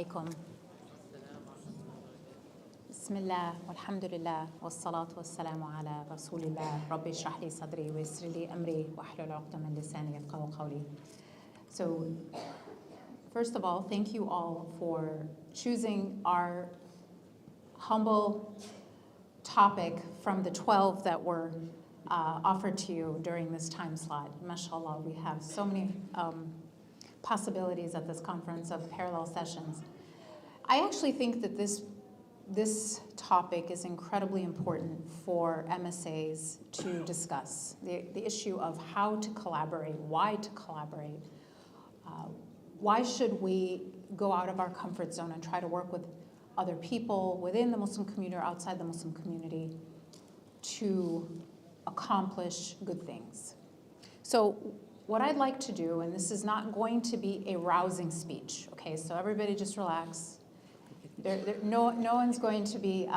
عليكم. بسم الله والحمد لله والصلاة والسلام على رسول الله. ربي اشرح لي صدري ويسر لي أمري واحلل عقدة من لساني يفقهوا قولي. So, first of all, thank you all for choosing our humble topic from the 12 that were offered to you during this time slot. MashaAllah, we have so many possibilities at this conference of parallel sessions. I actually think that this topic is incredibly important for MSAs to discuss. The issue of how to collaborate, why to collaborate. Why should we go out of our comfort zone and try to work with other people within the Muslim community or outside the Muslim community to accomplish good things? So what I'd like to do, and this is not going to be a rousing speech, okay, so everybody just relax. No one's going to be,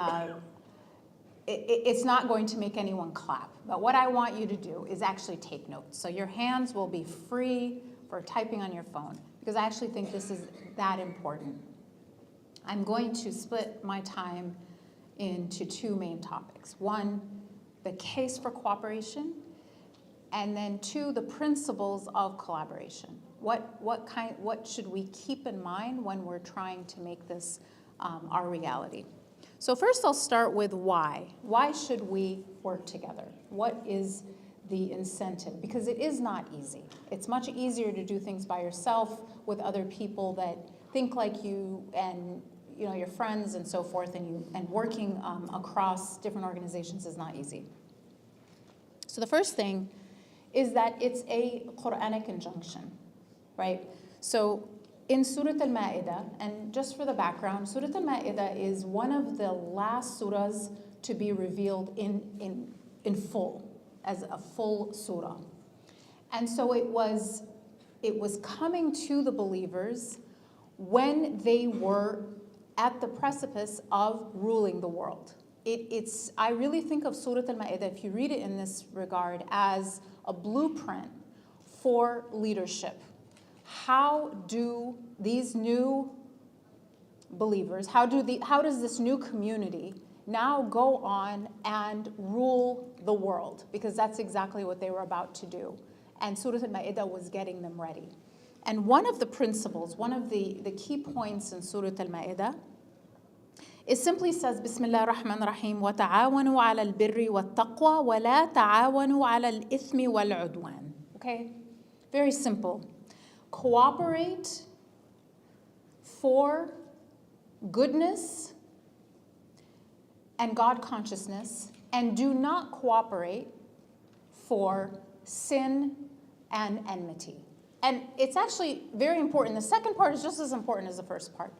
it's not going to make anyone clap. But what I want you to do is actually take notes. So your hands will be free for typing on your phone, because I actually think this is that important. I'm going to split my time into two main topics. One, the case for cooperation, and then two, the principles of collaboration. What should we keep in mind when we're trying to make this our reality? So first I'll start with why. Why should we work together? What is the incentive? Because it is not easy. It's much easier to do things by yourself with other people that think like you and your friends and so forth, and working across different organizations is not easy. So the first thing is that it's a Quranic injunction, right? So in Surah Al-Ma'idah, and just for the background, Surah Al-Ma'idah is one of the last surahs to be revealed in full, as a full surah. And so it was coming to the believers when they were at the precipice of ruling the world. I really think of Surah Al-Ma'idah, if you read it in this regard, as a blueprint for leadership. How do these new believers, how does this new community now go on and rule the world? Because that's exactly what they were about to do. And Surah Al-Ma'idah was getting them ready. And one of the principles, one of the key points in Surah Al-Ma'idah, it simply says, Bismillah ar-Rahman ar-Rahim, وَتَعَاوَنُوا عَلَى الْبِرِّ وَالتَّقْوَى وَلَا تَعَاوَنُوا عَلَى الْإِثْمِ وَالْعُدْوَانِ. Okay? Very simple. Cooperate for goodness and God consciousness, and do not cooperate for sin and enmity. And it's actually very important. The second part is just as important as the first part.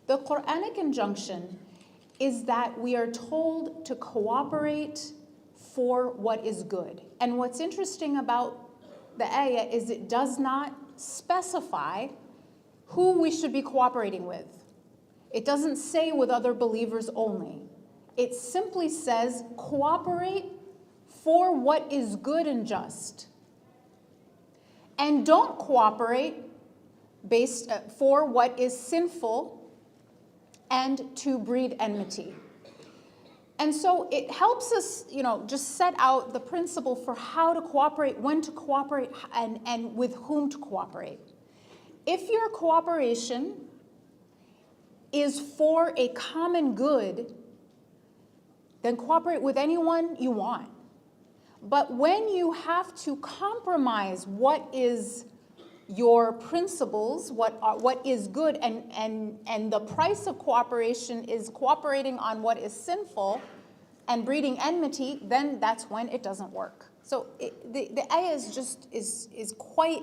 The Quranic injunction is that we are told to cooperate for what is good. And what's interesting about the ayah is it does not specify who we should be cooperating with. It doesn't say with other believers only. It simply says cooperate for what is good and just. And don't cooperate for what is sinful and to breed enmity. And so it helps us, just set out the principle for how to cooperate, when to cooperate, and with whom to cooperate. If your cooperation is for a common good, then cooperate with anyone you want. But when you have to compromise what is your principles, what is good, and the price of cooperation is cooperating on what is sinful and breeding enmity, then that's when it doesn't work. So the ayah is quite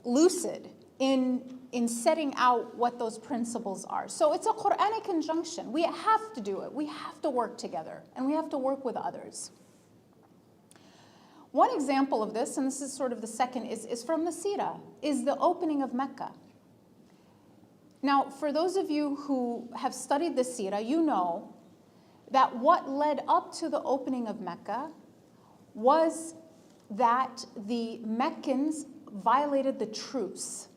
lucid in setting out what those principles are. So it's a Quranic injunction. We have to do it. We have to work together, and we have to work with others. One example of this, and this is sort of the second, is from the Seerah, is the opening of Mecca. Now, for those of you who have studied the Seerah, you know that what led up to the opening of Mecca was that the Meccans violated the truce.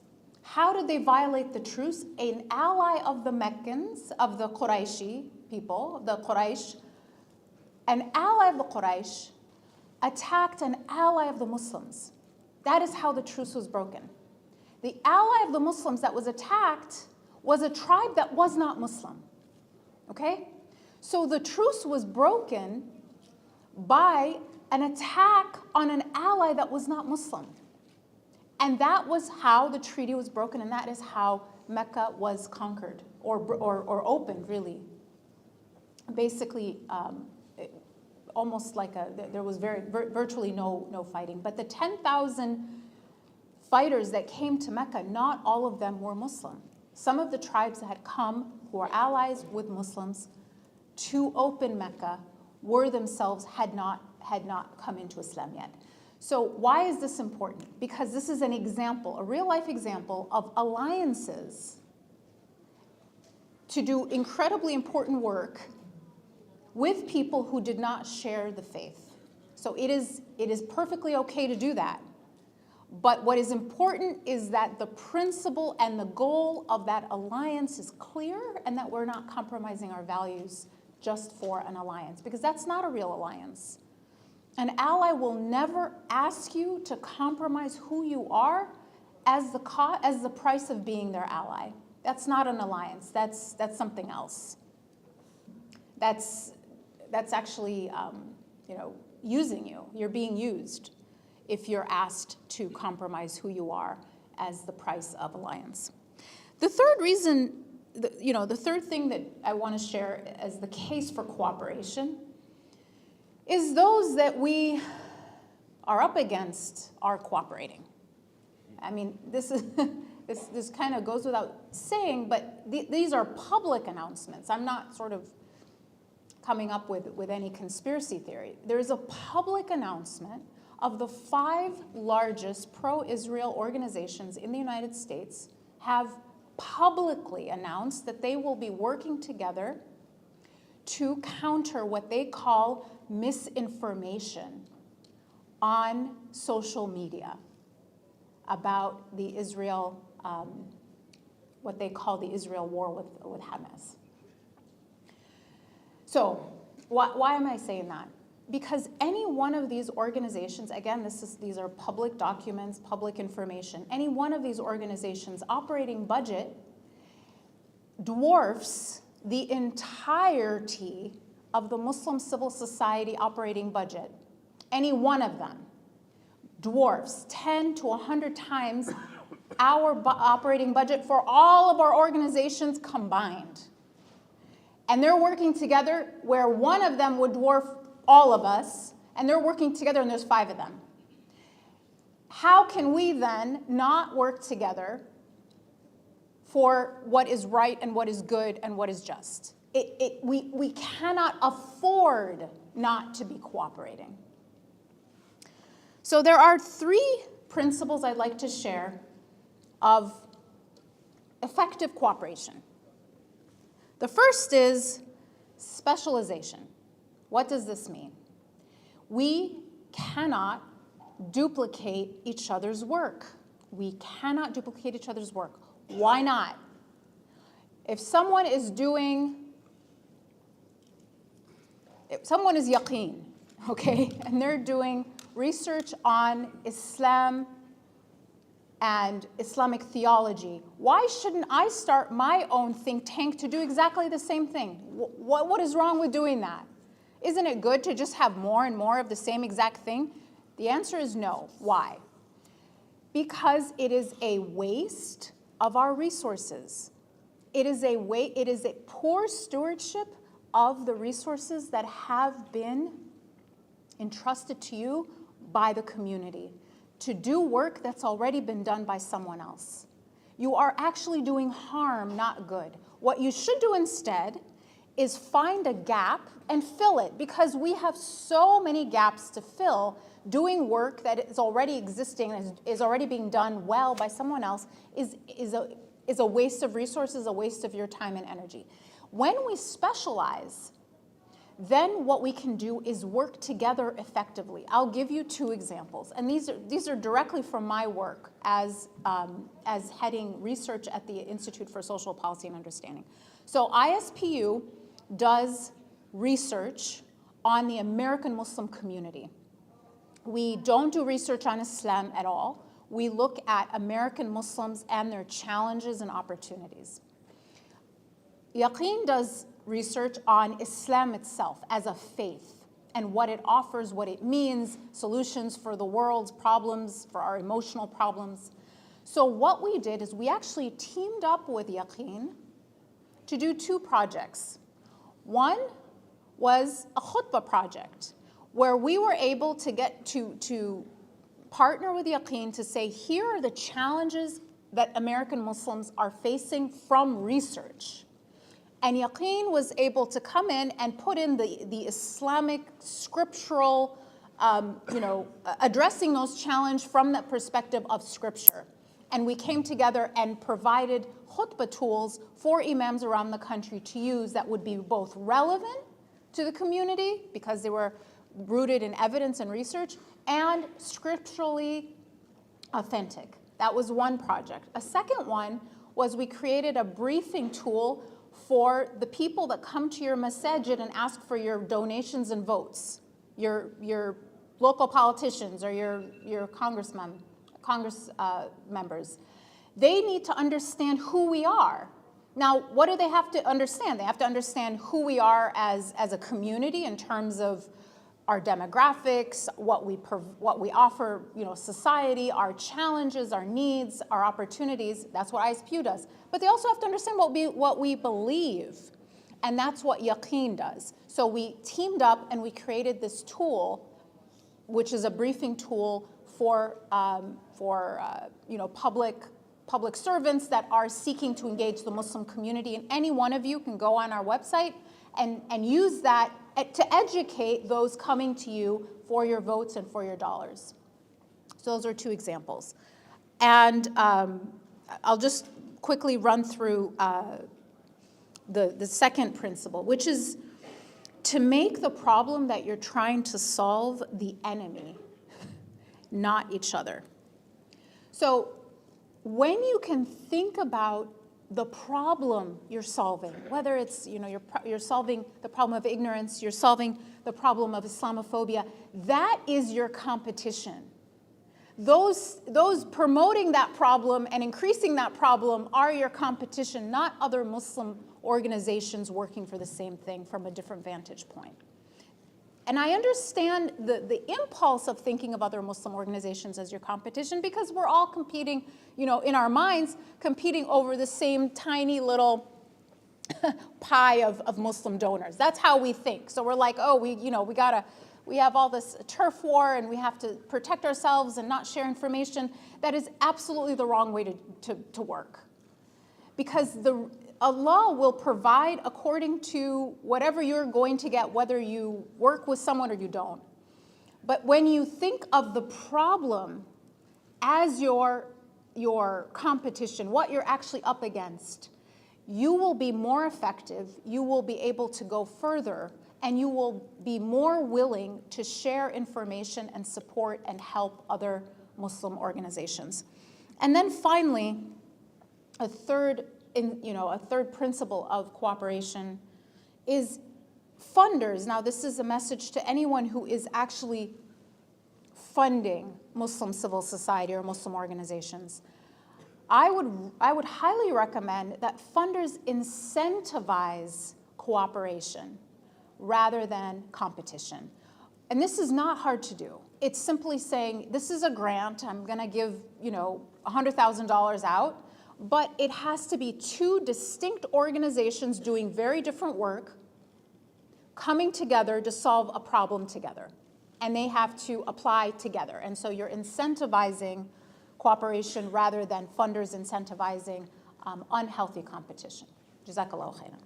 How did they violate the truce? An ally of the Meccans, of the Qurayshi people, the Quraysh, an ally of the Quraysh attacked an ally of the Muslims. That is how the truce was broken. The ally of the Muslims that was attacked was a tribe that was not Muslim. Okay? So the truce was broken by an attack on an ally that was not Muslim. And that was how the treaty was broken, and that is how Mecca was conquered, or opened, really. Basically, almost like there was virtually no fighting. But the 10,000 fighters that came to Mecca, not all of them were Muslim. Some of the tribes that had come, who were allies with Muslims, to open Mecca, were themselves had not come into Islam yet. So why is this important? Because this is an example, a real-life example of alliances to do incredibly important work with people who did not share the faith. So it is perfectly okay to do that. But what is important is that the principle and the goal of that alliance is clear, and that we're not compromising our values just for an alliance, because that's not a real alliance. An ally will never ask you to compromise who you are as the price of being their ally. That's not an alliance. That's something else. That's actually using you. You're being used if you're asked to compromise who you are as the price of alliance. The third reason, the third thing that I want to share as the case for cooperation is those that we are up against are cooperating. I mean, this kind of goes without saying, but these are public announcements. I'm not sort of coming up with any conspiracy theory. There's a public announcement of the 5 largest pro-Israel organizations in the United States have publicly announced that they will be working together to counter what they call misinformation on social media about the Israel, what they call the Israel war with Hamas. So why am I saying that? Because any one of these organizations, again, these are public documents, public information, any one of these organizations' operating budget dwarfs the entirety of the Muslim civil society operating budget. Any one of them dwarfs 10 to 100 times our operating budget for all of our organizations combined. And they're working together where one of them would dwarf all of us, and they're working together and there's 5 of them. How can we then not work together for what is right and what is good and what is just? We cannot afford not to be cooperating. So there are 3 principles I'd like to share of effective cooperation. The first is specialization. What does this mean? We cannot duplicate each other's work. We cannot duplicate each other's work. Why not? If someone is yaqeen, okay, and they're doing research on Islam and Islamic theology, why shouldn't I start my own think tank to do exactly the same thing? What is wrong with doing that? Isn't it good to just have more and more of the same exact thing? The answer is no. Why? Because it is a waste of our resources. It is a poor stewardship of the resources that have been entrusted to you by the community to do work that's already been done by someone else. You are actually doing harm, not good. What you should do instead is find a gap and fill it, because we have so many gaps to fill. Doing work that is already existing, is already being done well by someone else is a waste of resources, a waste of your time and energy. When we specialize, then what we can do is work together effectively. I'll give you 2 examples, and these are directly from my work as heading research at the Institute for Social Policy and Understanding. So ISPU does research on the American Muslim community. We don't do research on Islam at all. We look at American Muslims and their challenges and opportunities. Yaqeen does research on Islam itself as a faith and what it offers, what it means, solutions for the world's problems, for our emotional problems. So what we did is we actually teamed up with Yaqeen to do 2 projects. One was a khutbah project where we were able to get to partner with Yaqeen to say, here are the challenges that American Muslims are facing from research. And Yaqeen was able to come in and put in the Islamic scriptural, addressing those challenges from the perspective of scripture. And we came together and provided khutbah tools for imams around the country to use that would be both relevant to the community because they were rooted in evidence and research and scripturally authentic. That was one project. A second one was we created a briefing tool for the people that come to your masajid and ask for your donations and votes, your local politicians or your congress members. They need to understand who we are. Now, what do they have to understand? They have to understand who we are as a community in terms of our demographics, what we offer, society, our challenges, our needs, our opportunities. That's what ISPU does. But they also have to understand what we believe, and that's what Yaqeen does. So we teamed up and we created this tool, which is a briefing tool for public servants that are seeking to engage the Muslim community. And any one of you can go on our website and use that to educate those coming to you for your votes and for your dollars. So those are 2 examples. And I'll just quickly run through the second principle, which is to make the problem that you're trying to solve the enemy, not each other. So when you can think about the problem you're solving, whether it's you're solving the problem of ignorance, you're solving the problem of Islamophobia, that is your competition. Those promoting that problem and increasing that problem are your competition, not other Muslim organizations working for the same thing from a different vantage point. And I understand the impulse of thinking of other Muslim organizations as your competition because we're all competing, in our minds, competing over the same tiny little pie of Muslim donors. That's how we think. So we're like, oh, we have all this turf war and we have to protect ourselves and not share information. That is absolutely the wrong way to work. Because Allah will provide according to whatever you're going to get, whether you work with someone or you don't. But when you think of the problem as your competition, what you're actually up against, you will be more effective, you will be able to go further, and you will be more willing to share information and support and help other Muslim organizations. And then finally, a third principle of cooperation is funders. Now, this is a message to anyone who is actually funding Muslim civil society or Muslim organizations. I would highly recommend that funders incentivize cooperation rather than competition. And this is not hard to do. It's simply saying, this is a grant, I'm gonna give, $100,000 out, but it has to be 2 distinct organizations doing very different work, coming together to solve a problem together. And they have to apply together. And so you're incentivizing cooperation rather than funders incentivizing unhealthy competition. Jazakallahu khairan.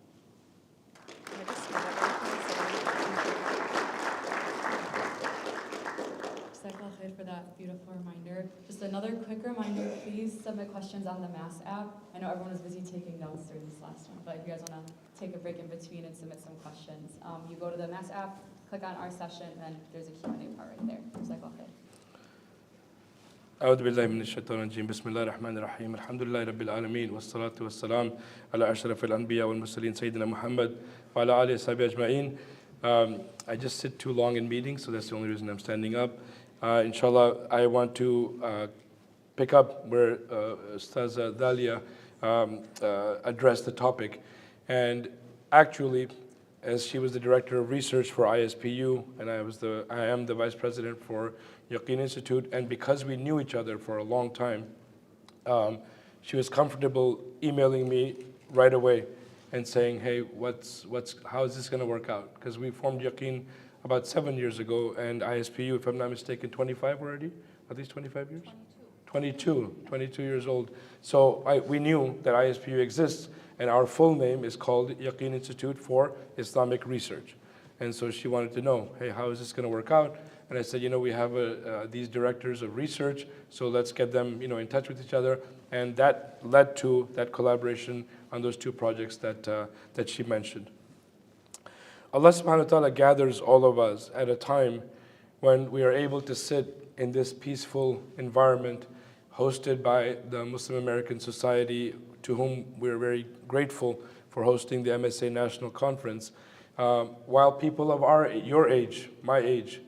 Jazakallah Mogahed, for that beautiful reminder. Just another quick reminder, please submit questions on the Mass app. I know everyone was busy taking notes during this last one, but if you guys want to take a break in between and submit some questions, you go to the Mass app, click on our session, and there's a Q&A part right there. Jazakallah khair. أعوذ بالله من الشيطان الرجيم بسم الله الرحمن الرحيم الحمد لله رب العالمين والصلاة والسلام على أشرف الأنبياء والمرسلين سيدنا محمد وعلى آله وصحبه أجمعين. I just sit too long in meetings, so that's the only reason I'm standing up. Inshallah, I want to pick up where Ustaza Dalia addressed the topic. And actually, as she was the director of research for ISPU, and I am the vice president for Yaqeen Institute, and because we knew each other for a long time, she was comfortable emailing me right away and saying, hey, how is this going to work out? Because we formed Yaqeen about 7 years ago, and ISPU, if I'm not mistaken, 25 already? At least 25 years? 22 years old. So we knew that ISPU exists, and our full name is called Yaqeen Institute for Islamic Research. And so she wanted to know, hey, how is this going to work out? And I said, we have these directors of research, so let's get them in touch with each other. And that led to that collaboration on those two projects that she mentioned. Allah subhanahu wa ta'ala gathers all of us at a time when we are able to sit in this peaceful environment hosted by the Muslim American Society, to whom we're very grateful for hosting the MSA National Conference, while people of your age, my age,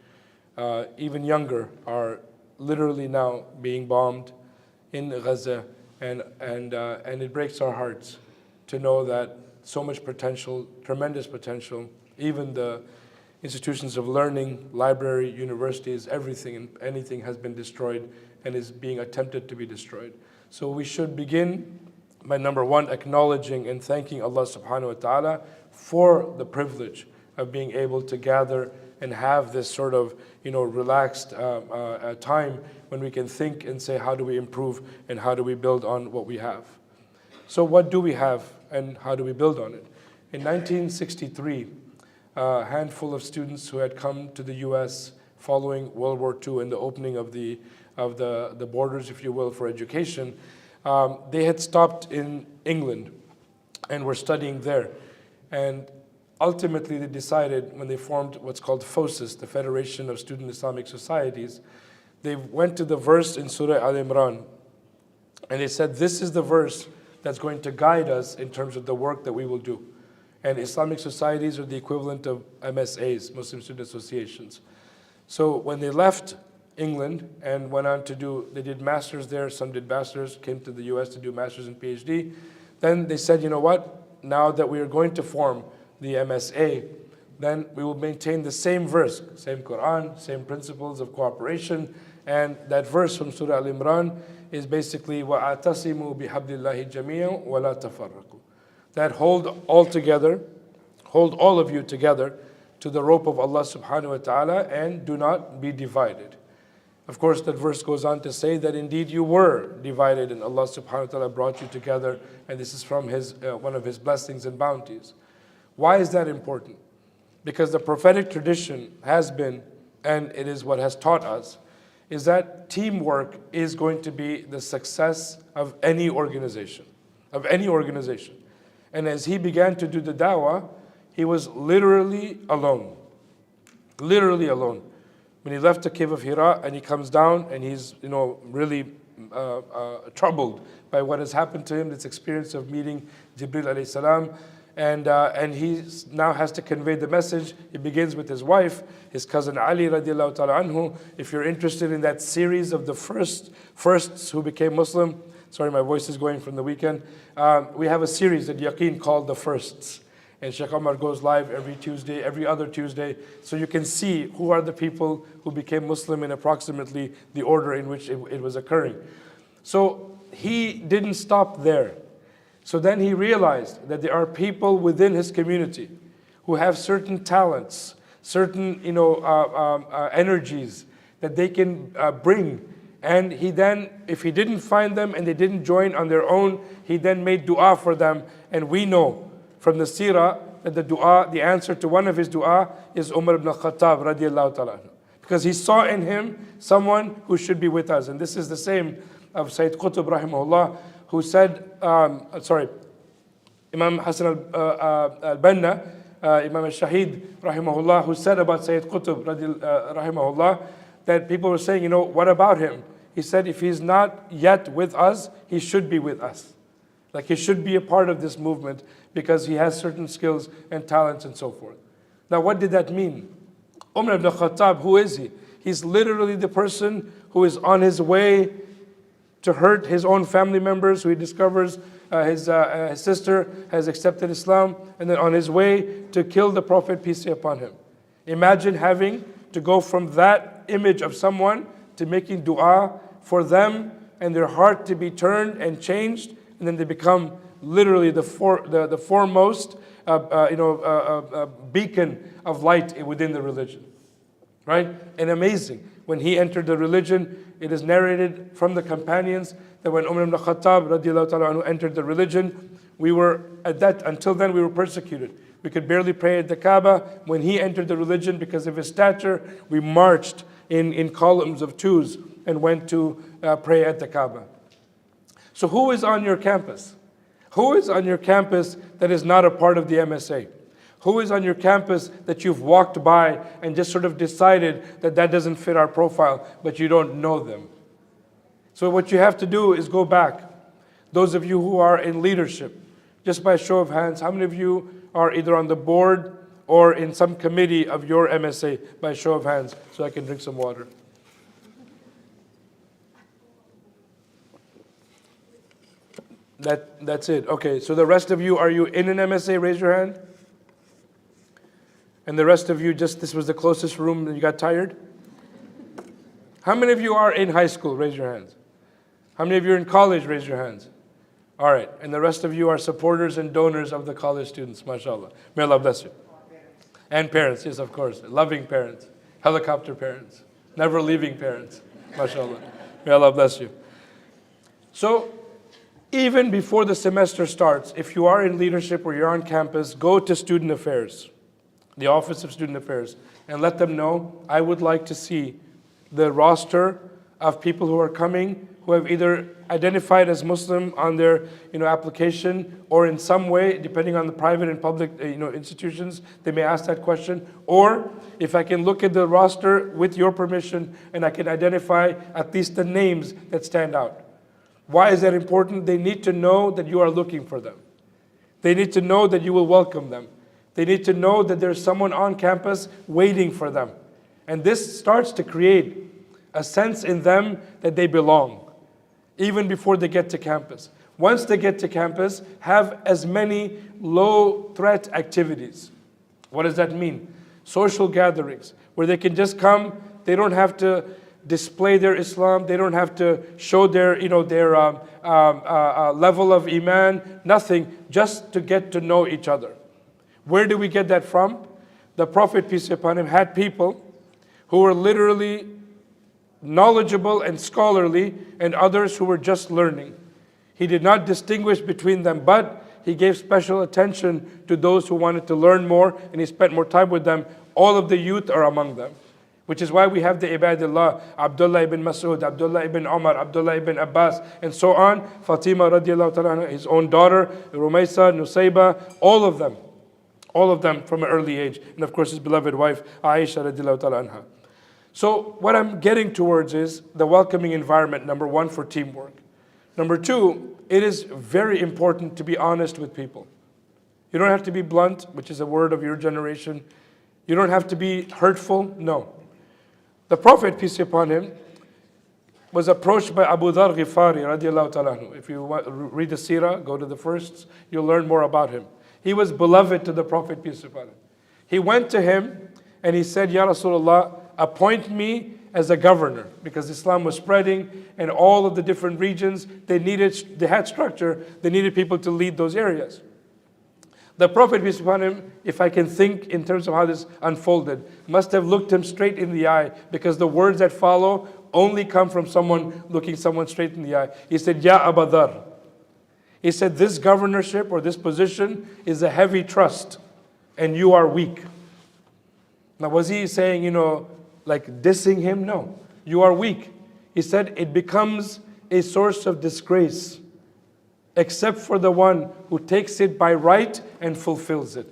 even younger, are literally now being bombed in Gaza, and it breaks our hearts to know that so much potential, tremendous potential, even the institutions of learning, library, universities, everything and anything has been destroyed and is being attempted to be destroyed. So we should begin by, number one, acknowledging and thanking Allah subhanahu wa ta'ala for the privilege of being able to gather and have this sort of relaxed time when we can think and say, how do we improve and how do we build on what we have? So what do we have and how do we build on it? In 1963, a handful of students who had come to the US following World War II and the opening of the borders, if you will, for education, they had stopped in England and were studying there. And ultimately they decided, when they formed what's called FOSIS, the Federation of Student Islamic Societies, they went to the verse in Surah Al-Imran, and they said, this is the verse that's going to guide us in terms of the work that we will do. And Islamic societies are the equivalent of MSAs, Muslim Student Associations. So when they left England and went on to they did masters there, some did masters, came to the US to do masters and PhD. Then they said, you know what, now that we are going to form the MSA, then we will maintain the same verse, same Quran, same principles of cooperation. And that verse from Surah Al-Imran is basically, وَأَعْتَصِمُوا بِحَبْلِ اللَّهِ جَمِيعًا وَلَا تَفَرَّقُوا. That hold all of you together to the rope of Allah subhanahu wa ta'ala and do not be divided. Of course, that verse goes on to say that indeed you were divided and Allah subhanahu wa ta'ala brought you together, and this is from one of His blessings and bounties. Why is that important? Because the prophetic tradition has been, and it is what has taught us, is that teamwork is going to be the success of any organization, And as he began to do the da'wah, he was literally alone. Literally alone. When he left the cave of Hira and he comes down and he's really troubled by what has happened to him, this experience of meeting Jibril alayhi salam, and he now has to convey the message. He begins with his wife, his cousin Ali radiallahu ta'ala anhu. If you're interested in that series of the firsts who became Muslim, sorry, my voice is going from the weekend. We have a series at Yaqeen called The Firsts. And Sheikh Omar goes live every other Tuesday. So you can see who are the people who became Muslim in approximately the order in which it was occurring. So he didn't stop there. So then he realized that there are people within his community who have certain talents, certain energies that they can bring. And he then, if he didn't find them and they didn't join on their own, he then made dua for them. And we know from the seerah that the answer to one of his dua is Umar ibn Khattab radiallahu ta'ala anhu. because he saw in him someone who should be with us. And this is the same of Sayyid Qutb rahimahullah, who said, Imam Hassan al-Banna, Imam al-Shahid rahimahullah, who said about Sayyid Qutb rahimahullah, that people were saying, what about him? He said, if he's not yet with us, he should be with us. Like he should be a part of this movement because he has certain skills and talents and so forth. Now what did that mean? Umar ibn Khattab, who is he? He's literally the person who is on his way to hurt his own family members, who he discovers his sister has accepted Islam, and then on his way to kill the Prophet, peace be upon him. Imagine having to go from that image of someone to making dua for them and their heart to be turned and changed, and then they become literally the foremost beacon of light within the religion. Right? And amazing. When he entered the religion, it is narrated from the companions that when Umar ibn Khattab radiallahu ta'ala anhu entered the religion, until then we were persecuted. We could barely pray at the Kaaba. When he entered the religion, because of his stature, we marched in columns of twos and went to pray at the Kaaba. So who is on your campus? Who is on your campus that is not a part of the MSA? Who is on your campus that you've walked by and just sort of decided that doesn't fit our profile, but you don't know them? So what you have to do is go back. Those of you who are in leadership, just by show of hands, how many of you are either on the board or in some committee of your MSA? By show of hands, so I can drink some water. That's it. Okay, so the rest of you, are you in an MSA? Raise your hand. And the rest of you, this was the closest room and you got tired? How many of you are in high school? Raise your hands. How many of you are in college? Raise your hands. All right, and the rest of you are supporters and donors of the college students, mashallah. May Allah bless you. And parents, yes, of course. Loving parents, helicopter parents, never leaving parents, mashallah. May Allah bless you. So, even before the semester starts, if you are in leadership or you're on campus, go to Student Affairs, the Office of Student Affairs, and let them know, I would like to see the roster of people who are coming, who have either identified as Muslim on their application, or in some way, depending on the private and public institutions, they may ask that question. Or if I can look at the roster with your permission and I can identify at least the names that stand out. Why is that important? They need to know that you are looking for them. They need to know that you will welcome them. They need to know that there's someone on campus waiting for them. And this starts to create a sense in them that they belong, even before they get to campus. Once they get to campus, have as many low-threat activities. What does that mean? Social gatherings, where they can just come, they don't have to display their Islam, they don't have to show their level of iman, nothing, just to get to know each other. Where do we get that from? The Prophet, peace be upon him, had people who were literally knowledgeable and scholarly, and others who were just learning. He did not distinguish between them, but he gave special attention to those who wanted to learn more, and he spent more time with them. All of the youth are among them, which is why we have the Ibadullah, Abdullah ibn Mas'ud, Abdullah ibn Umar, Abdullah ibn Abbas, and so on. Fatima radiallahu ta'ala, his own daughter, Rumaysa, Nusayba, all of them from an early age. And of course his beloved wife, Aisha radiallahu ta'ala anha. So what I'm getting towards is the welcoming environment, number one, for teamwork. Number two, it is very important to be honest with people. You don't have to be blunt, which is a word of your generation. You don't have to be hurtful, no. The Prophet, peace be upon him, was approached by Abu Dhar Ghifari radiallahu ta'ala anhu. If you read the seerah, go to the firsts, you'll learn more about him. He was beloved to the Prophet, peace be upon him. He went to him and he said, Ya Rasulullah, appoint me as a governor, because Islam was spreading and all of the different regions, they had structure, they needed people to lead those areas. The Prophet, peace be upon him, if I can think in terms of how this unfolded, must have looked him straight in the eye, because the words that follow only come from someone looking someone straight in the eye. He said, Ya Abu Dhar. He said, this governorship or this position is a heavy trust and you are weak. Now was he saying, like dissing him. No, you are weak. He said it becomes a source of disgrace, except for the one who takes it by right and fulfills it.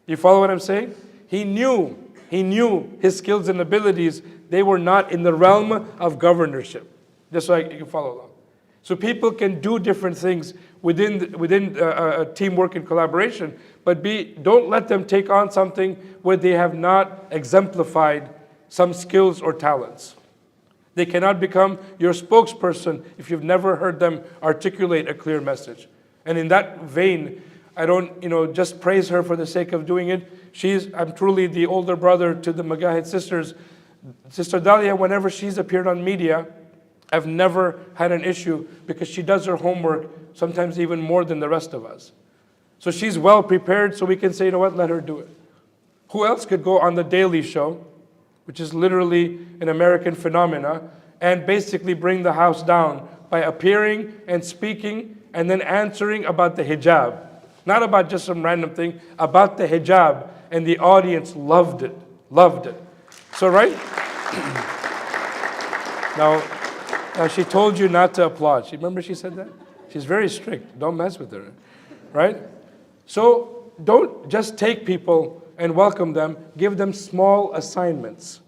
You follow what I'm saying? He knew his skills and abilities, they were not in the realm of governorship. Just so you can follow along. So people can do different things within teamwork and collaboration, but don't let them take on something where they have not exemplified some skills or talents. They cannot become your spokesperson if you've never heard them articulate a clear message. And in that vein, I don't, just praise her for the sake of doing it. I'm truly the older brother to the Mogahed sisters. Sister Dalia, whenever she's appeared on media, I've never had an issue because she does her homework, sometimes even more than the rest of us. So she's well prepared, so we can say, you know what, let her do it. Who else could go on The Daily Show, which is literally an American phenomena, and basically bring the house down by appearing and speaking and then answering about the hijab? Not about just some random thing, about the hijab. And the audience loved it. So, right? Now she told you not to applaud. Remember she said that? She's very strict. Don't mess with her. Right? So don't just take people and welcome them. Give them small assignments.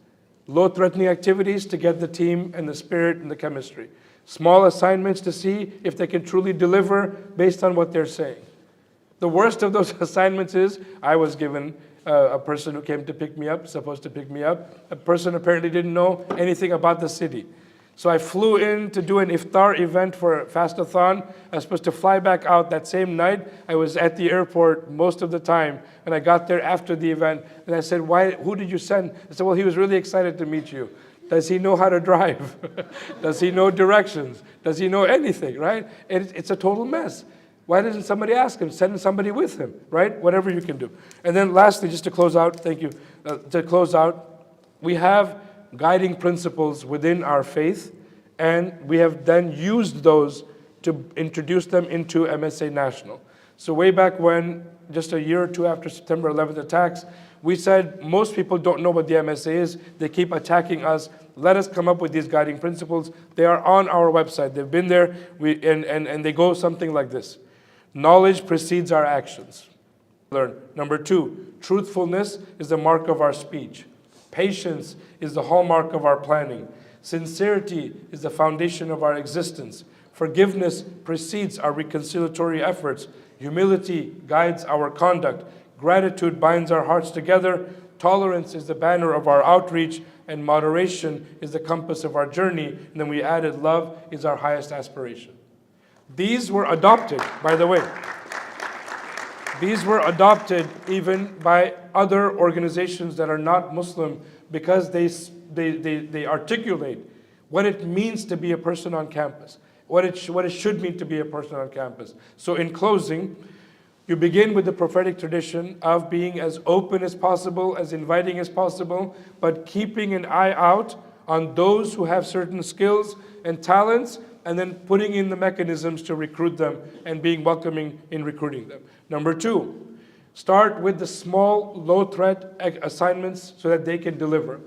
Low-threatening activities to get the team and the spirit and the chemistry. Small assignments to see if they can truly deliver based on what they're saying. The worst of those assignments is, I was given a person who came to pick me up, supposed to pick me up. A person apparently didn't know anything about the city. So I flew in to do an iftar event for a fastathon. I was supposed to fly back out that same night. I was at the airport most of the time, and I got there after the event. And I said, who did you send? I said, well, he was really excited to meet you. Does he know how to drive? Does he know directions? Does he know anything, right? It's a total mess. Why doesn't somebody ask him? Send somebody with him, right? Whatever you can do. And then lastly, just to close out, thank you. To close out, we have guiding principles within our faith, and we have then used those to introduce them into MSA National. So way back when, just a year or two after September 11th attacks, we said most people don't know what the MSA is. They keep attacking us. Let us come up with these guiding principles. They are on our website. They've been there, and they go something like this. Knowledge precedes our actions. Learn. Number 2, truthfulness is the mark of our speech. Patience is the hallmark of our planning. Sincerity is the foundation of our existence. Forgiveness precedes our reconciliatory efforts. Humility guides our conduct. Gratitude binds our hearts together. Tolerance is the banner of our outreach. And moderation is the compass of our journey. And then we added, love is our highest aspiration. These were adopted, by the way. These were adopted even by other organizations that are not Muslim because they articulate what it means to be a person on campus, what it should mean to be a person on campus. So in closing, you begin with the prophetic tradition of being as open as possible, as inviting as possible, but keeping an eye out on those who have certain skills and talents, and then putting in the mechanisms to recruit them and being welcoming in recruiting them. Number 2, start with the small, low-threat assignments so that they can deliver.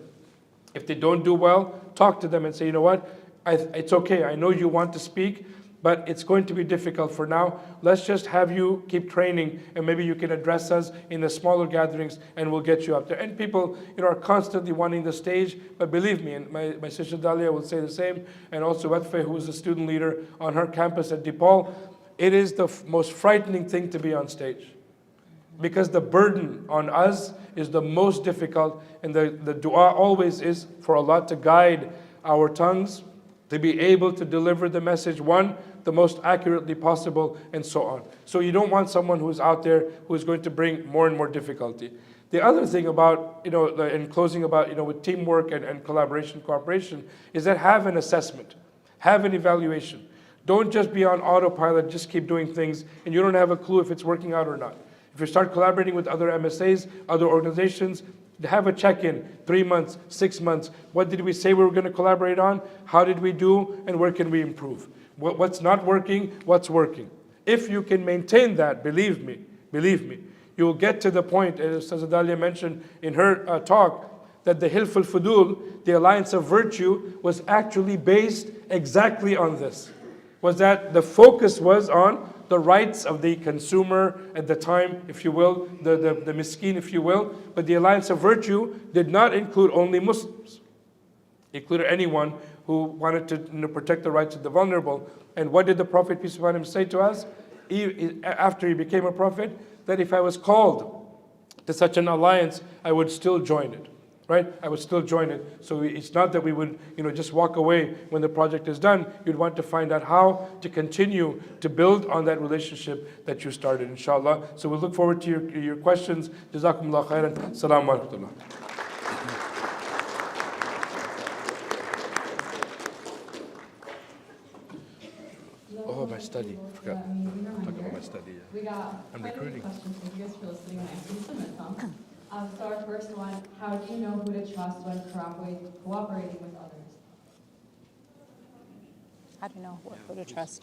If they don't do well, talk to them and say, you know what, it's okay, I know you want to speak, but it's going to be difficult for now. Let's just have you keep training, and maybe you can address us in the smaller gatherings, and we'll get you up there. And people, are constantly wanting the stage, but believe me, and my sister Dalia will say the same, and also Watfe, who is a student leader on her campus at DePaul, it is the most frightening thing to be on stage. Because the burden on us is the most difficult, and the dua always is for Allah to guide our tongues, to be able to deliver the message, the most accurately possible, and so on. So you don't want someone who's out there who is going to bring more and more difficulty. The other thing about, in closing about, with teamwork and collaboration, cooperation, is that have an assessment, have an evaluation. Don't just be on autopilot, just keep doing things, and you don't have a clue if it's working out or not. If you start collaborating with other MSAs, other organizations, have a check-in, 3 months, 6 months. What did we say we were going to collaborate on? How did we do? And where can we improve? What's not working? What's working? If you can maintain that, believe me, you will get to the point, as Dalia mentioned in her talk, that the Hilf al-Fudul, the alliance of virtue, was actually based exactly on this. Was that the focus was on the rights of the consumer at the time, if you will, the miskin, if you will. But the alliance of virtue did not include only Muslims. It included anyone who wanted to protect the rights of the vulnerable. And what did the Prophet, peace be upon him, say to us? After he became a prophet, that if I was called to such an alliance, I would still join it. Right? I would still join it. So it's not that we would, just walk away when the project is done. You'd want to find out how to continue to build on that relationship that you started, inshallah. So we look forward to your questions. Jazakumullah khairan. Assalamu alaikum. Oh, my study. Forgot. Talk about my study. Yeah. We got I'm quite a few recruiting. questions for you guys for listening and answering some of them. So our first one, how do you know who to trust when cooperating with others? How do you know who to trust?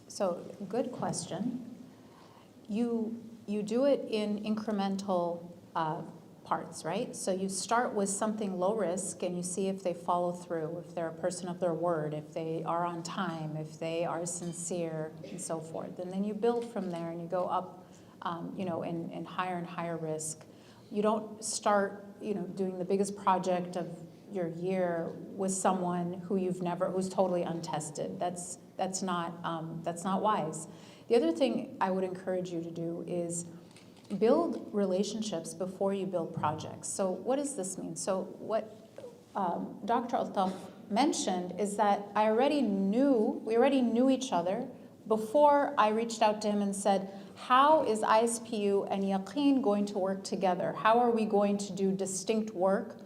So, good question. You do it in incremental parts, right? So you start with something low risk and you see if they follow through, if they're a person of their word, if they are on time, if they are sincere, and so forth. And then you build from there and you go up, in higher and higher risk. You don't start, doing the biggest project of your year with someone who's totally untested. That's not wise. The other thing I would encourage you to do is build relationships before you build projects. So what does this mean? So what Dr. Altaf mentioned is that we already knew each other before I reached out to him and said, how is ISPU and Yaqeen going to work together? How are we going to do distinct work?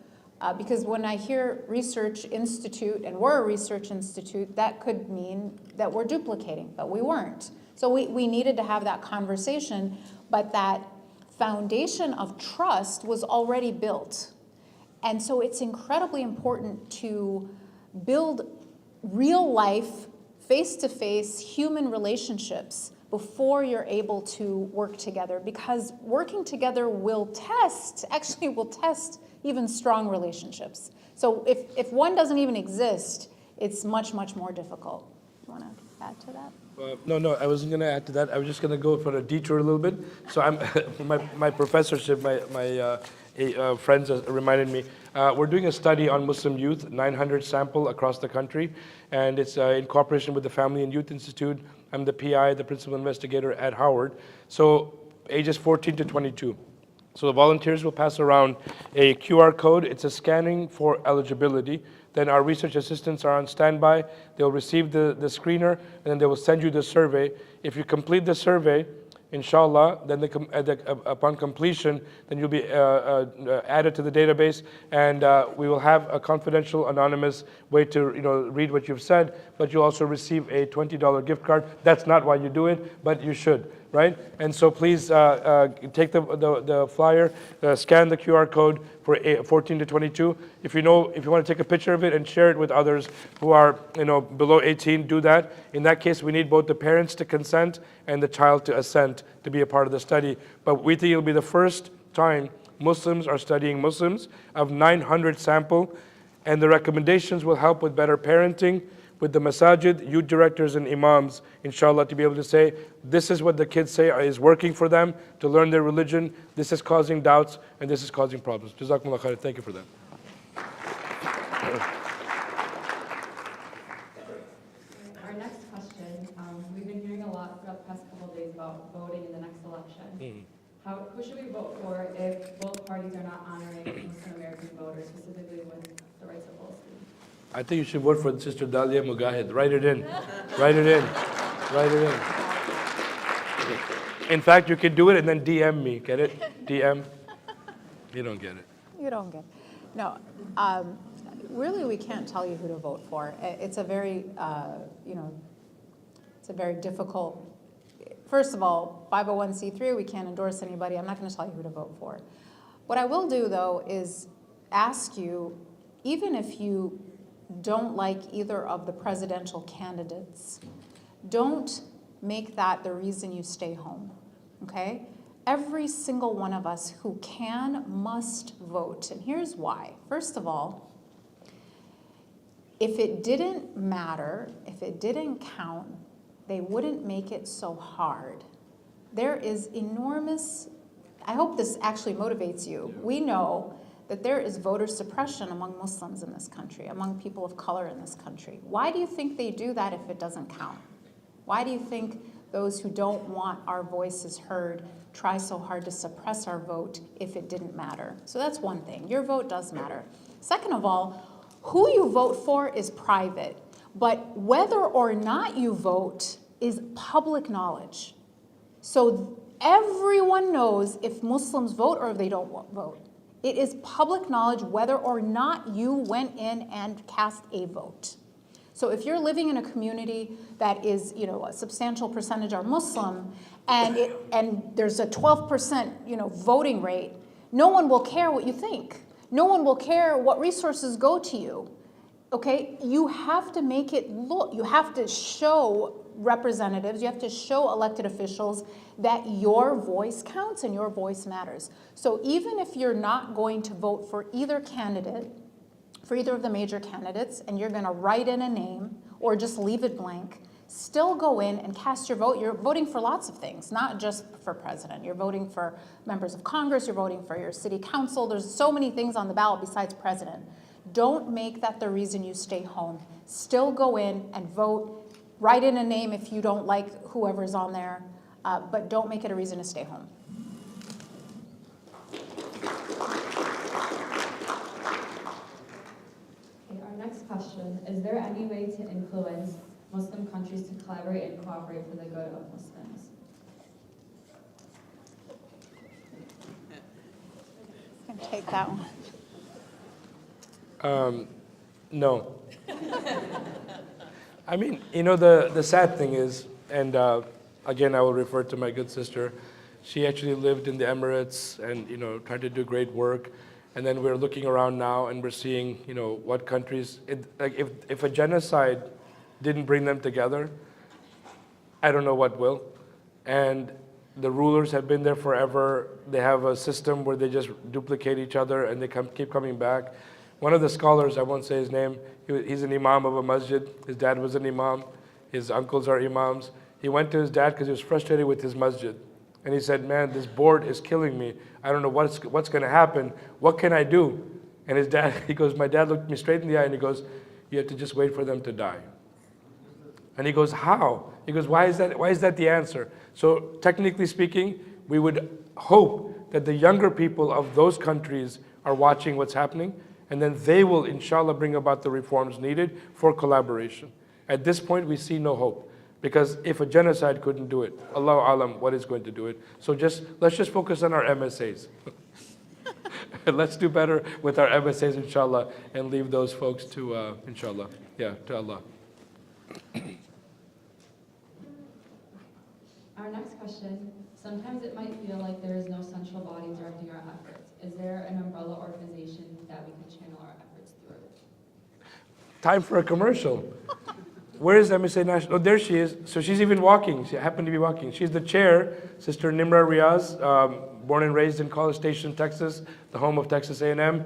Because when I hear research institute, and we're a research institute, that could mean that we're duplicating, but we weren't. So we needed to have that conversation, but that foundation of trust was already built. And so it's incredibly important to build real life, face-to-face human relationships before you're able to work together, because working together will test even strong relationships. So if one doesn't even exist, it's much, much more difficult. You want to add to that? No, I wasn't going to add to that. I was just going to go for a detour a little bit. So I'm my professorship, my friends reminded me, we're doing a study on Muslim youth, 900 sample across the country, and it's in cooperation with the Family and Youth Institute. I'm the PI, the principal investigator at Howard. So ages 14 to 22. So the volunteers will pass around a QR code. It's a scanning for eligibility. Then our research assistants are on standby. They'll receive the screener, and then they will send you the survey. If you complete the survey, inshallah, then upon completion, then you'll be added to the database, and we will have a confidential, anonymous way to read what you've said, but you'll also receive a $20 gift card. That's not why you do it, but you should, right? And so please take the flyer, scan the QR code for 14 to 22. If you want to take a picture of it and share it with others who are below 18, do that. In that case, we need both the parents to consent and the child to assent to be a part of the study. But we think it'll be the first time Muslims are studying Muslims of 900 sample, and the recommendations will help with better parenting, with the masajid, youth directors and imams, inshallah, to be able to say, this is what the kids say is working for them to learn their religion, this is causing doubts, and this is causing problems. Jazakumullah khair. Thank you for that. Our next question, we've been hearing a lot throughout the past couple of days about voting in the next election. Who should we vote for if both parties are not honoring Muslim American voters, specifically with the rights of Palestine? I think you should vote for Sister Dalia Mogahed. Write it in. Write it in. Write it in. In fact, you can do it and then DM me. Get it? DM. You don't get it. You don't get it. No. Really, we can't tell you who to vote for. It's a very, it's a very difficult. First of all, 501c3, we can't endorse anybody. I'm not going to tell you who to vote for. What I will do, though, is ask you, even if you don't like either of the presidential candidates, don't make that the reason you stay home, okay? every single one of us who can must vote. And here's why. First of all, if it didn't matter, if it didn't count, they wouldn't make it so hard. There is enormous, I hope this actually motivates you. We know that there is voter suppression among Muslims in this country, among people of color in this country. Why do you think they do that if it doesn't count? Why do you think those who don't want our voices heard try so hard to suppress our vote if it didn't matter? So that's one thing. Your vote does matter. Second of all, who you vote for is private, but whether or not you vote is public knowledge. So everyone knows if Muslims vote or if they don't vote. It is public knowledge whether or not you went in and cast a vote. So if you're living in a community that is, a substantial percentage are Muslim, and there's a 12%, voting rate, no one will care what you think. No one will care what resources go to you. Okay, you have to make it look. You have to show representatives. You have to show elected officials that your voice counts and your voice matters. So even if you're not going to vote for either candidate, for either of the major candidates, and you're going to write in a name or just leave it blank, still go in and cast your vote. You're voting for lots of things, not just for president. You're voting for members of Congress. You're voting for your city council. There's so many things on the ballot besides president. Don't make that the reason you stay home. Still go in and vote. Write in a name if you don't like whoever's on there, but don't make it a reason to stay home. Next question, is there any way to influence Muslim countries to collaborate and cooperate for the good of Muslims? I'm going to take that one. No. I mean, the sad thing is, and again, I will refer to my good sister, she actually lived in the Emirates and, tried to do great work. And then we're looking around now and we're seeing, what countries, if a genocide didn't bring them together, I don't know what will. And the rulers have been there forever. They have a system where they just duplicate each other and they keep coming back. One of the scholars, I won't say his name, he's an imam of a masjid. His dad was an imam. His uncles are imams. He went to his dad because he was frustrated with his masjid. And he said, man, this board is killing me. I don't know what's going to happen. What can I do? And his dad, he goes, my dad looked me straight in the eye and he goes, you have to just wait for them to die. And he goes, how? He goes, why is that the answer? So technically speaking, we would hope that the younger people of those countries are watching what's happening, and then they will, inshallah, bring about the reforms needed for collaboration. At this point, we see no hope. Because if a genocide couldn't do it, Allahu Alam, what is going to do it? So let's just focus on our MSAs. Let's do better with our MSAs, inshallah, and leave those folks to, inshallah, to Allah. Our next question, sometimes it might feel like there is no central body directing our efforts. Is there an umbrella organization that we can channel our efforts through? Time for a commercial. Where is MSA National? Oh, there she is. So she's even walking. She happened to be walking. She's the chair, Sister Nimra Riaz, born and raised in College Station, Texas, the home of Texas A&M.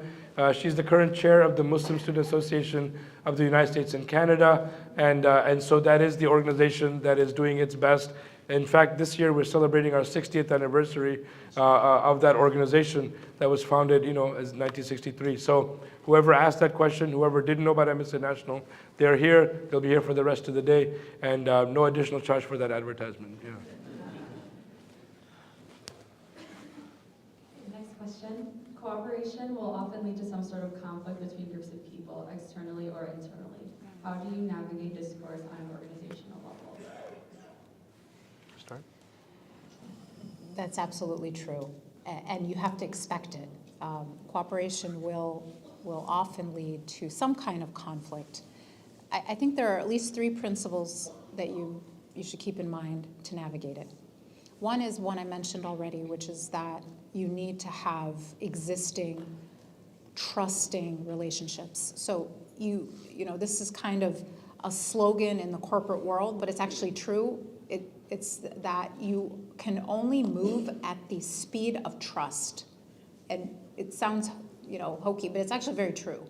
She's the current chair of the Muslim Student Association of the United States and Canada. And so that is the organization that is doing its best. In fact, this year we're celebrating our 60th anniversary of that organization that was founded, as 1963. So whoever asked that question, whoever didn't know about MSA National, they're here. They'll be here for the rest of the day, and no additional charge for that advertisement. Yeah. Next question. Cooperation will often lead to some sort of conflict between groups of people, externally or internally. How do you navigate discourse on an organizational level? Start. That's absolutely true, and you have to expect it. Cooperation will often lead to some kind of conflict. I think there are at least 3 principles that you should keep in mind to navigate it. One is one I mentioned already, which is that you need to have existing, trusting relationships. So this is kind of a slogan in the corporate world, but it's actually true. It's that you can only move at the speed of trust. And it sounds, hokey, but it's actually very true.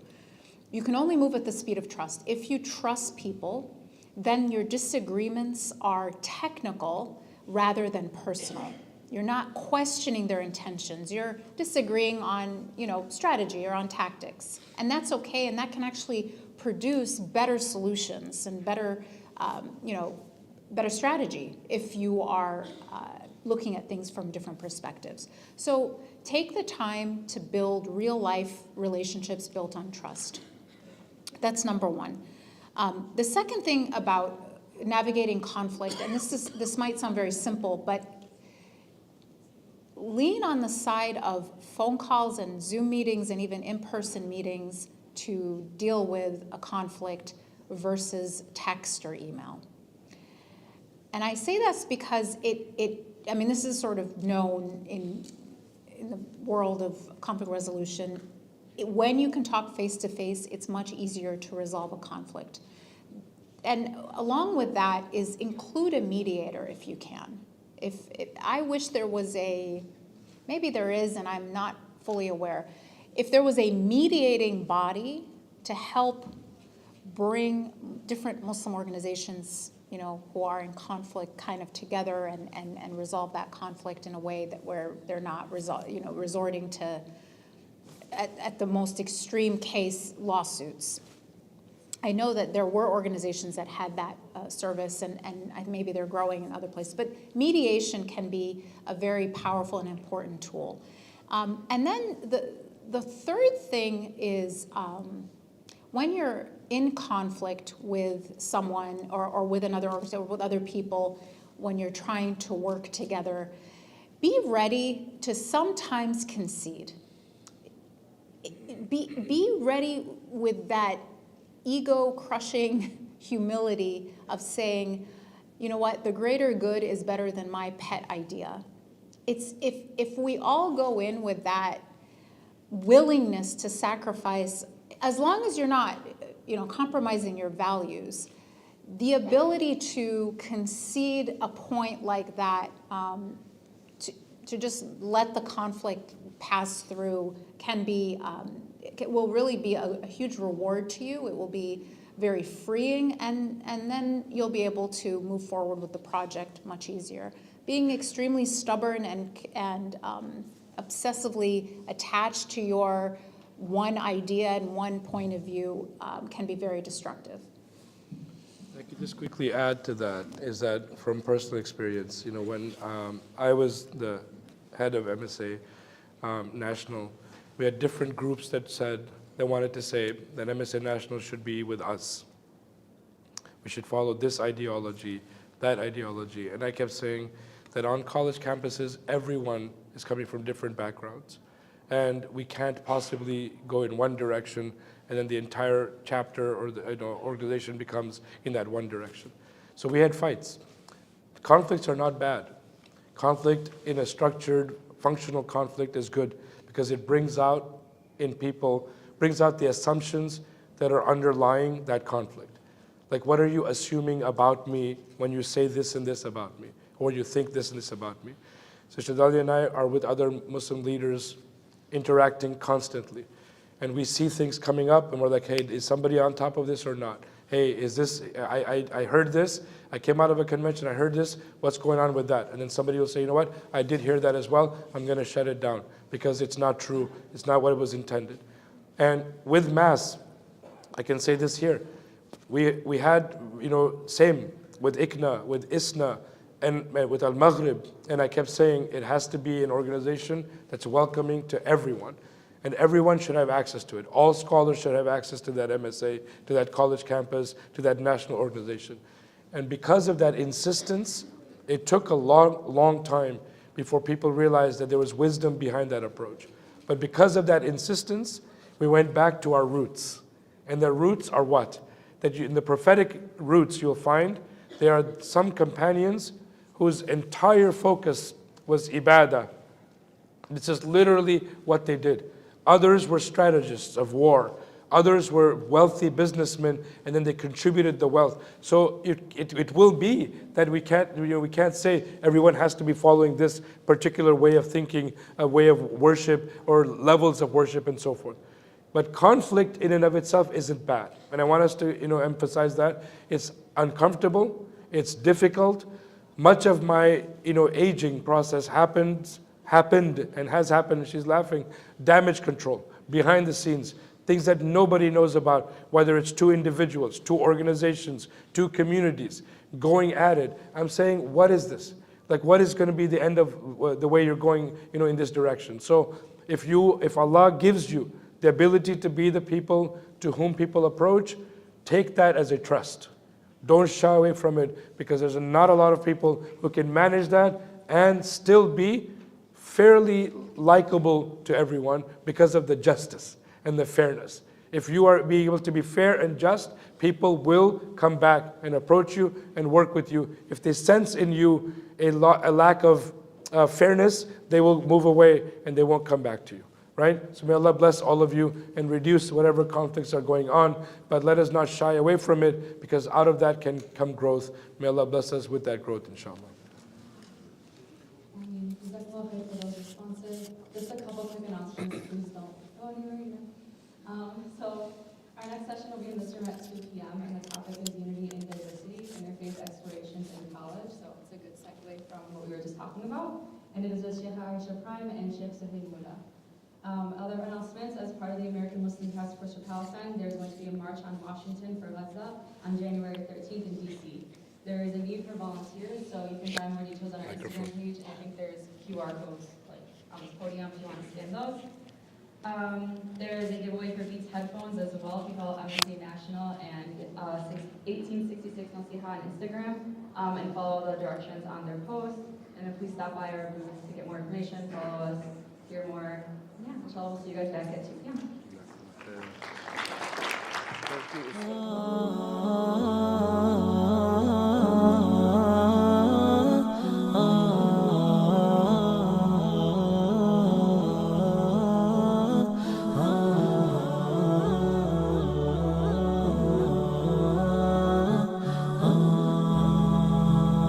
You can only move at the speed of trust. If you trust people, then your disagreements are technical rather than personal. You're not questioning their intentions. You're disagreeing on, strategy or on tactics. And that's okay, and that can actually produce better solutions and better, better strategy if you are looking at things from different perspectives. So take the time to build real life relationships built on trust. That's number one. The second thing about navigating conflict, and this might sound very simple, but lean on the side of phone calls and Zoom meetings and even in-person meetings to deal with a conflict versus text or email. And I say this because this is sort of known in the world of conflict resolution. When you can talk face-to-face, it's much easier to resolve a conflict. And along with that is include a mediator if you can. I wish there was maybe there is, and I'm not fully aware, if there was a mediating body to help bring different Muslim organizations, who are in conflict kind of together and resolve that conflict in a way that where they're not resorting to, at the most extreme case, lawsuits. I know that there were organizations that had that service, and maybe they're growing in other places. But mediation can be a very powerful and important tool. And then the third thing is when you're in conflict with someone or with another organization or with other people, when you're trying to work together, be ready to sometimes concede. Be ready with that ego-crushing humility of saying, you know what, the greater good is better than my pet idea. It's if we all go in with that willingness to sacrifice, as long as you're not, compromising your values, the ability to concede a point like that, to just let the conflict pass through can be, it will really be a huge reward to you. It will be very freeing, and then you'll be able to move forward with the project much easier. Being extremely stubborn and obsessively attached to your one idea and one point of view can be very destructive. I could just quickly add to that, is that from personal experience, when I was the head of MSA National, we had different groups that said they wanted to say that MSA National should be with us. We should follow this ideology, that ideology. And I kept saying that on college campuses, everyone is coming from different backgrounds. And we can't possibly go in one direction and then the entire chapter or the organization becomes in that one direction. So we had fights. Conflicts are not bad. Conflict in a structured, functional conflict is good because it brings out in people, brings out the assumptions that are underlying that conflict. Like, what are you assuming about me when you say this and this about me? Or you think this and this about me? So Dalia and I are with other Muslim leaders interacting constantly. And we see things coming up and we're like, hey, is somebody on top of this or not? Hey, is this, I heard this, I came out of a convention, I heard this, what's going on with that? And then somebody will say, you know what, I did hear that as well, I'm gonna shut it down because it's not true, it's not what it was intended. And with mass, I can say this here, we had, same with ICNA, with ISNA, and with Al-Maghrib, and I kept saying it has to be an organization that's welcoming to everyone. And everyone should have access to it. All scholars should have access to that MSA, to that college campus, to that national organization. And because of that insistence, it took a long time before people realized that there was wisdom behind that approach. But because of that insistence, we went back to our roots. And the roots are what? That in the prophetic roots, you'll find there are some companions whose entire focus was ibadah. This is literally what they did. Others were strategists of war. Others were wealthy businessmen, and then they contributed the wealth. So it will be that we can't say everyone has to be following this particular way of thinking, a way of worship, or levels of worship, and so forth. But conflict in and of itself isn't bad. And I want us to emphasize that. It's uncomfortable, it's difficult. Much of my aging process happened and has happened, she's laughing, damage control, behind the scenes, things that nobody knows about, whether it's two individuals, two organizations, two communities, going at it. I'm saying, what is this? Like, what is going to be the end of the way you're going in this direction? So if Allah gives you the ability to be the people to whom people approach, take that as a trust. Don't shy away from it, because there's not a lot of people who can manage that and still be fairly likable to everyone because of the justice and the fairness. If you are being able to be fair and just, people will come back and approach you and work with you. If they sense in you a lack of fairness, they will move away and they won't come back to you. Right? So may Allah bless all of you and reduce whatever conflicts are going on, but let us not shy away from it, because out of that can come growth. May Allah bless us with that growth, inshallah. Jazakallah for those responses. Just a couple quick announcements, please don't go anywhere yet. So our next session will be in this room at 2 p.m. and the topic is Unity and Diversity, Interfaith Explorations in College. So it's a good segue from what we were just talking about. And it is with Sheikh Aisha Prime and Sheikh Sahid Muda. Other announcements: as part of the American Muslim Task Force for Palestine, there's going to be a march on Washington for Gaza on January 13th in DC. There is a need for volunteers, so you can find more details on our Instagram page. I think there's QR codes on this podium if you want to scan those. There is a giveaway for Beats headphones as well. If you follow MSC National and 1866 Nasiha on Instagram, and follow the directions on their post. And then please stop by our booth to get more information, follow us, hear more. Yeah, inshallah, we'll see you guys back at 2 p.m.